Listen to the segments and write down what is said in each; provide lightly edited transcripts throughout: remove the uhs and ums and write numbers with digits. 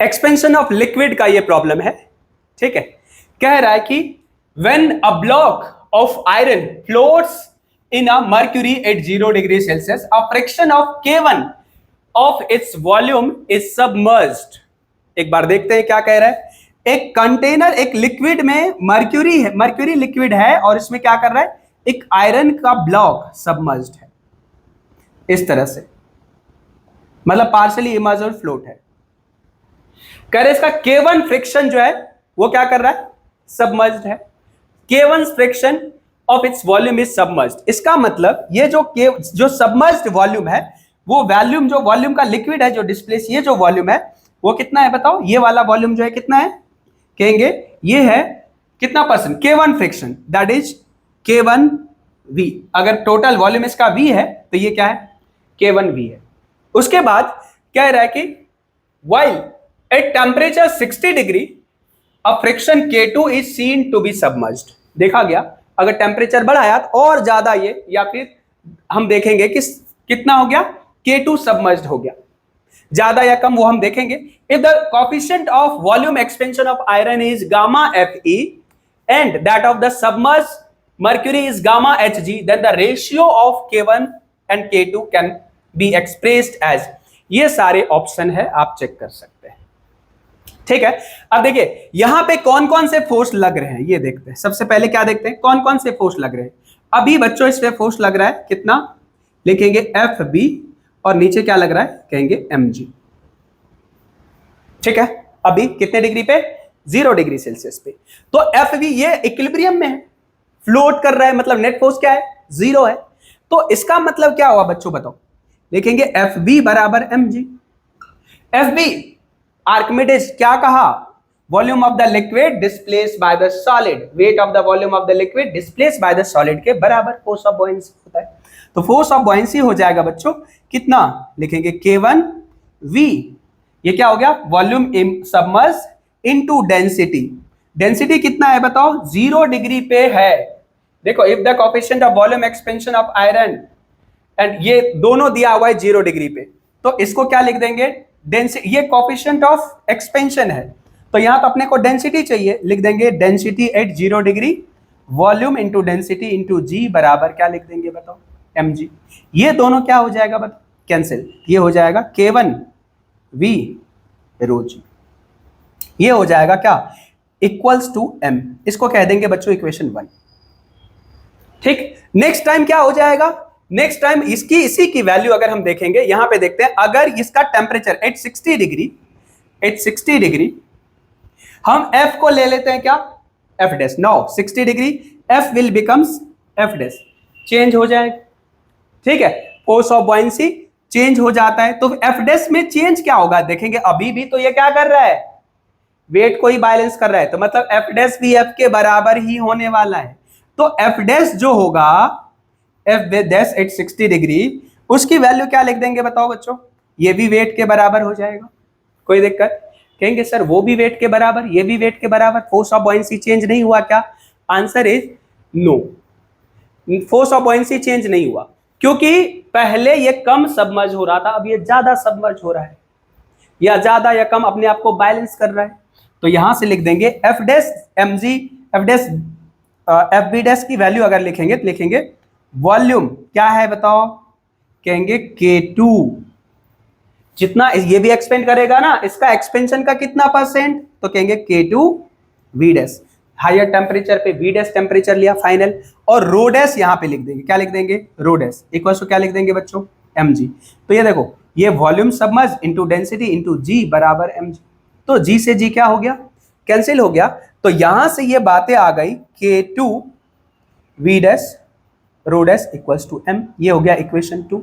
Expansion of liquid का ये problem है, ठीक है। कह रहा है कि when a block of iron floats in a mercury at 0 degree Celsius, a fraction of K1 of its volume is submerged. एक बार देखते हैं क्या कह रहा है। एक कंटेनर, एक लिक्विड में मर्क्यूरी है, मर्क्यूरी लिक्विड है और इसमें क्या कर रहा है, एक आयरन का ब्लॉक सबमर्ज्ड है इस तरह से, मतलब पार्शियली इमर्ज्ड फ्लोट है। कह रहे इसका K1 फ्रिक्शन जो है वो क्या कर रहा है, सबमर्ज्ड है। K1 friction of its volume is submerged. इसका मतलब ये जो सबमर्ज्ड वॉल्यूम है, वो वॉल्यूम, जो वॉल्यूम का लिक्विड है जो डिस्प्लेस, ये जो वॉल्यूम है वो कितना है बताओ, ये वाला वॉल्यूम जो है कितना है, कहेंगे ये है कितना percent, K1 friction, that is K1V। अगर टोटल वॉल्यूम इसका V है तो ये क्या है, K1V है। उसके बाद कह रहा है कि while at temperature 60 degree a friction K2 is seen to be submerged। देखा गया अगर टेम्परेचर बढ़ाया तो और ज्यादा ये, या फिर हम देखेंगे कि कितना हो गया, K2 सबमर्ज्ड हो गया, ज्यादा या कम वो हम देखेंगे। If the coefficient of volume expansion of iron is gamma Fe and that of the submerged mercury is gamma Hg, then the ratio of K1 and K2 can be expressed as। ये सारे option है, आप check कर सकते हैं, ठीक है। अब देखिए यहां पे कौन कौन से फोर्स लग रहे हैं ये देखते हैं। सबसे पहले क्या देखते हैं, कौन कौन से फोर्स लग रहे हैं। अभी बच्चों इस पे फोर्स लग रहा है कितना, लिखेंगे FB और नीचे क्या लग रहा है, कहेंगे mg, ठीक है। अभी कितने डिग्री पे, 0 डिग्री सेल्सियस पे। तो FB ये इक्विलिब्रियम में है, फ्लोट कर रहा है, मतलब नेट फोर्स क्या है, 0 है। तो इसका मतलब क्या हुआ बच्चों बताओ, लिखेंगे FB बराबर mg। FB आर्किमिडीज क्या कहा, volume of the liquid displaced by the solid, weight of the volume of the liquid displaced by the solid के बराबर फोर्स ऑफ बॉयंसी होता है। तो फोर्स ऑफ बॉयंसी हो जाएगा बच्चों कितना, लिखेंगे K1V। ये क्या हो गया, volume submerged into density. Density कितना है बताओ, 0 डिग्री पे है। देखो if the coefficient of volume expansion of iron, and ये दोनों दिया हुआ है 0 डिग्री पे, तो इसको क्या लिख देंगे, डेंसिटी। ये कोएफिशिएंट ऑफ एक्सपेंशन है, तो यहां तो अपने को डेंसिटी चाहिए, लिख देंगे density at 0 degree, volume into density into g बराबर क्या लिख देंगे बताओ, mg। ये दोनों क्या हो जाएगा बताओ, कैंसिल, ये हो जाएगा K1V रो जी, ये हो जाएगा क्या, इक्वल्स टू m। इसको कह देंगे बच्चों इक्वेशन 1, ठीक। नेक्स्ट टाइम क्या हो जाएगा, नेक्स्ट टाइम इसकी इसी की वैल्यू अगर हम देखेंगे, यहां पे देखते हैं, अगर इसका टेम्परेचर एट 60 डिग्री, हम F को ले लेते हैं क्या, F dash. Now 60 degree F will becomes F dash, change हो जाएगा, ठीक है। फोर्स ऑफ बॉयंसी चेंज हो जाता है, तो F डैश में चेंज क्या होगा देखेंगे। अभी भी तो ये क्या कर रहा है, वेट को ही बैलेंस कर रहा है, तो मतलब F डैश भी F के बराबर ही होने वाला है। तो F डैश जो होगा, F डैश एट 60 डिग्री, उसकी वैल्यू क्या लिख देंगे बताओ बच्चों, ये भी वेट के बराबर हो जाएगा। कोई दिक्कत, कहेंगे सर वो भी वेट के बराबर, ये भी वेट के बराबर, फोर्स ऑफ बॉयंसी चेंज नहीं हुआ क्या, answer is no, force of buoyancy change नहीं हुआ, क्योंकि पहले ये कम सबमर्ज हो रहा था, अब ये ज्यादा सबमर्ज हो रहा है, या ज्यादा या कम अपने आप को बैलेंस कर रहा है। तो यहां से लिख देंगे F dash mg, F dash FB dash की वैल्यू अगर लिखेंगे तो लिखेंगे वॉल्यूम क्या है बताओ, कहेंगे K2, जितना ये भी एक्सपेंड करेगा ना, इसका एक्सपेंशन का कितना परसेंट, तो कहेंगे K2V डैश। हायर टेम्परेचर पे V डैश टेम्परेचर लिया फाइनल, और रो डैश यहां पे लिख देंगे, क्या लिख देंगे, रो डैश इक्वल टू क्या लिख देंगे बच्चों, mg। तो ये देखो ये volume submerged into density into g बराबर mg, तो g से g क्या हो गया, कैंसिल हो गया। तो यहां से ये बातें आ गई, K2V dash rho dash equals to m, ये हो गया इक्वेशन 2।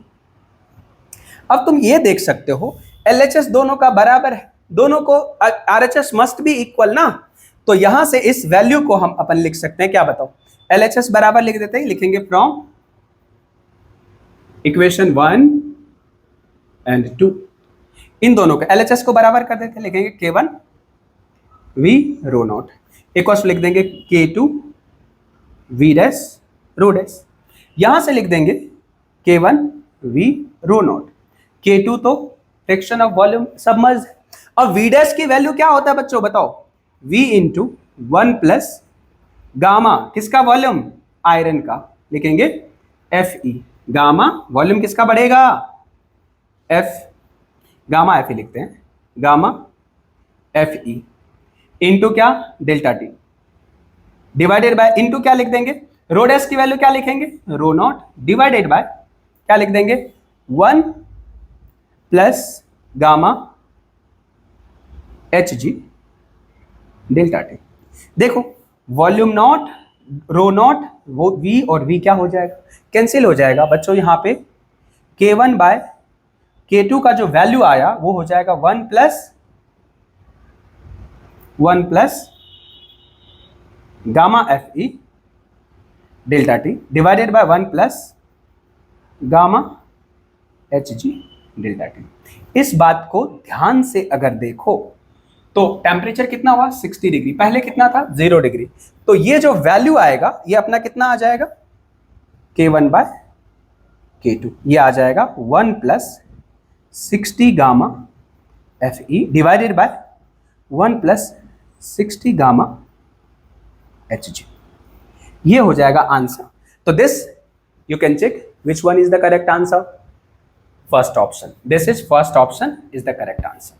अब तुम ये देख सकते हो LHS दोनों का बराबर है, दोनों को RHS मस्ट बी इक्वल ना, तो यहां से इस वैल्यू को हम अपन लिख सकते हैं, क्या बताओ, LHS बराबर लिख देते हैं, लिखेंगे फ्रॉम इक्वेशन 1 एंड 2, इन दोनों को LHS को बराबर कर देते हैं, लिखेंगे K1V रो नॉट इक्वल्स लिख देंगे K2V डैश रो डैश, यहां से लिख देंगे K1V रो नॉट, K2 तो फ्रैक्शन ऑफ वॉल्यूम सबमर्ज। और v डैश की वैल्यू क्या होता है बच्चों बताओ, v इंटू 1 प्लस गामा, किसका वॉल्यूम, आयरन का, लिखेंगे एफ ई, गामा वॉल्यूम किसका बढ़ेगा, एफ, गामा एफ ई लिखते हैं, गामा एफ ई इंटू क्या, delta T, divided by, into क्या लिख देंगे, रो डैश की वैल्यू क्या लिखेंगे, रो नॉट, डिवाइडेड बाय क्या लिख देंगे, 1 प्लस गामा एच जी डेल्टा टी। देखो वॉल्यूम नॉट, रो नॉट, वो v और v क्या हो जाएगा, कैंसिल हो जाएगा बच्चों। यहां पे k1 बाय k2 का जो वैल्यू आया वो हो जाएगा 1 plus gamma F E delta T divided by 1 plus gamma H ji delta T. इस बात को ध्यान से अगर देखो तो टेम्परेचर कितना हुआ 60 डिग्री, पहले कितना था 0 डिग्री, तो ये जो वैल्यू आएगा ये अपना कितना आ जाएगा, k1 बाय k2, ये आ जाएगा 1 plus 60 gamma F E divided by 1 plus 60 gamma H G, ये हो जाएगा आंसर। तो this you can check which one is the correct answer, first option, this is first option is the correct answer.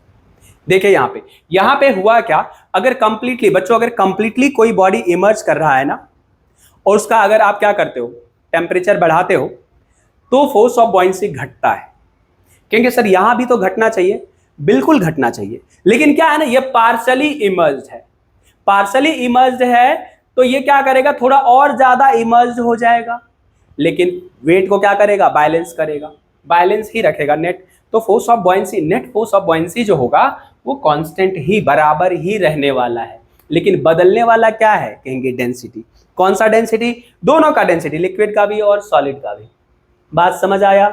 देखिए यहां पे हुआ क्या, अगर कंप्लीटली बच्चों, अगर कंप्लीटली कोई बॉडी इमर्ज कर रहा है ना, और उसका अगर आप क्या करते हो, टेम्परेचर बढ़ाते हो, तो फोर्स ऑफ बॉयंसी घटता है। क्योंकि सर यहां भी तो घटना चाहिए, बिल्कुल घटना चाहिए, लेकिन क्या है ना, ये पार्शली इमर्ज्ड है, पार्शली इमर्ज्ड है तो ये क्या करेगा, थोड़ा और ज्यादा इमर्ज्ड हो जाएगा, लेकिन वेट को क्या करेगा, बैलेंस करेगा, बैलेंस ही रखेगा नेट। तो force of buoyancy, net force of buoyancy जो होगा वो कांस्टेंट ही, बराबर ही रहने वाला है, लेकिन बदलने वाला क्या है, कहेंगे डेंसिटी। कौन सा डेंसिटी, दोनों का डेंसिटी, लिक्विड का भी और सॉलिड का भी। बात समझ आया,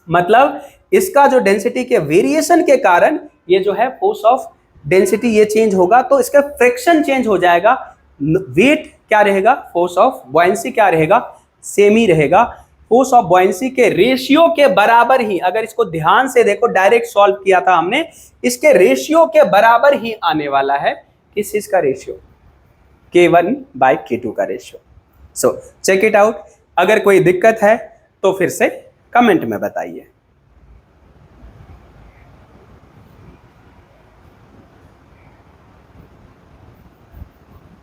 मतलब इसका जो डेंसिटी के वेरिएशन के कारण ये जो है फोर्स ऑफ डेंसिटी ये चेंज होगा, तो इसका फ्रिक्शन चेंज हो जाएगा, वेट क्या रहेगा, फोर्स ऑफ बॉयंसी क्या रहेगा, सेम ही रहेगा। फोर्स ऑफ बॉयंसी के रेशियो के बराबर ही, अगर इसको ध्यान से देखो, डायरेक्ट सॉल्व किया था हमने, इसके रेशियो के बराबर ही आने वाला है, किस चीज का रेशियो, k1 बाय k2 का ratio. So check it out, अगर कोई दिक्कत है तो फिर से कमेंट में बताइए।